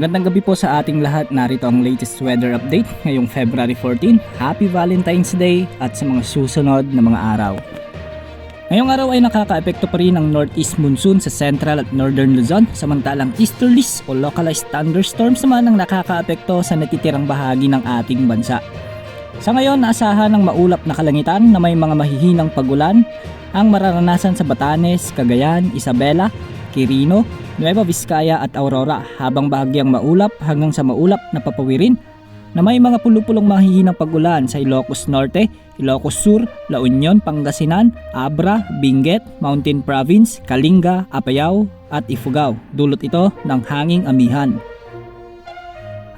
Magandang gabi po sa ating lahat. Narito ang latest weather update ngayong February 14. Happy Valentine's Day at sa mga susunod na mga araw. Ngayong araw ay nakakaapekto pa rin ang northeast monsoon sa central at northern Luzon, samantalang easterlies o localized thunderstorms naman ang nakakaapekto sa natitirang bahagi ng ating bansa. Sa ngayon, naasahan ng maulap na kalangitan na may mga mahihinang pagulan ang mararanasan sa Batanes, Cagayan, Isabela, Quirino, Nueva Vizcaya at Aurora, habang bahagyang maulap hanggang sa maulap na papawirin na may mga pulupulong mahihinang pagulan sa Ilocos Norte, Ilocos Sur, La Union, Pangasinan, Abra, Benguet, Mountain Province, Kalinga, Apayao at Ifugao. Dulot ito ng hanging amihan.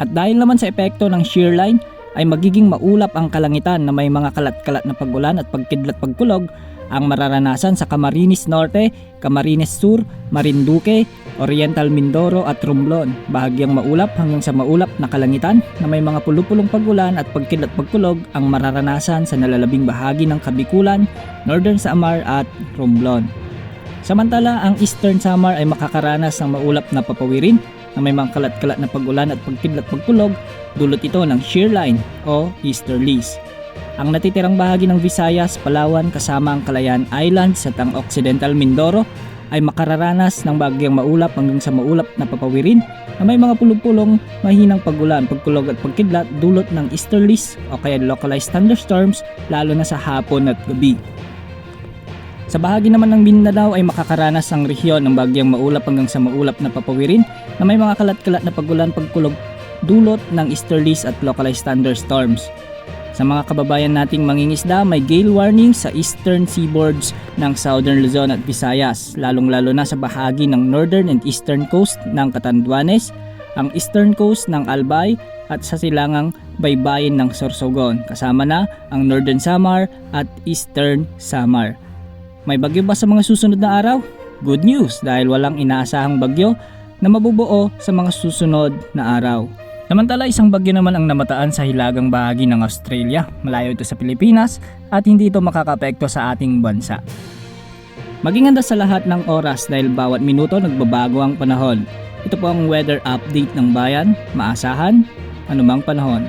At dahil naman sa epekto ng shear line ay magiging maulap ang kalangitan na may mga kalat-kalat na pagulan at pagkidlat pagkulog ang mararanasan sa Camarines Norte, Camarines Sur, Marinduque, Oriental Mindoro at Romblon. Bahagyang maulap hanggang sa maulap na kalangitan na may mga pulupulong pagulan at pagkidlat pagkulog ang mararanasan sa nalalabing bahagi ng Kabikulan, Northern Samar at Romblon. Samantala, ang Eastern Samar ay makakaranas ng maulap na papawirin na may mga kalat-kalat na pagulan at pagkidlat pagkulog, dulot ito ng shear line o easterlies. Ang natitirang bahagi ng Visayas, Palawan kasama ang Calayan Islands at ang Occidental Mindoro ay makararanas ng bahagyang maulap hanggang sa maulap na papawirin na may mga pulupulong mahinang pagulan, pagkulog at pagkidlat dulot ng easterlies o kaya localized thunderstorms lalo na sa hapon at gabi. Sa bahagi naman ng Mindanao ay makakaranas ang rehiyon ng bahagyang maulap hanggang sa maulap na papawirin na may mga kalat-kalat na pagulan, pagkulog dulot ng easterlies at localized thunderstorms. Sa mga kababayan nating mangingisda, may gale warning sa eastern seaboards ng Southern Luzon at Visayas, lalong-lalo na sa bahagi ng northern and eastern coast ng Catanduanes, ang eastern coast ng Albay at sa silangang baybayin ng Sorsogon, kasama na ang Northern Samar at Eastern Samar. May bagyo ba sa mga susunod na araw? Good news dahil walang inaasahang bagyo na mabubuo sa mga susunod na araw. Samantala, isang bagyo naman ang namataan sa hilagang bahagi ng Australia. Malayo ito sa Pilipinas at hindi ito makakaapekto sa ating bansa. Maging handa sa lahat ng oras dahil bawat minuto nagbabago ang panahon. Ito po ang weather update ng bayan, maasahan, anumang panahon.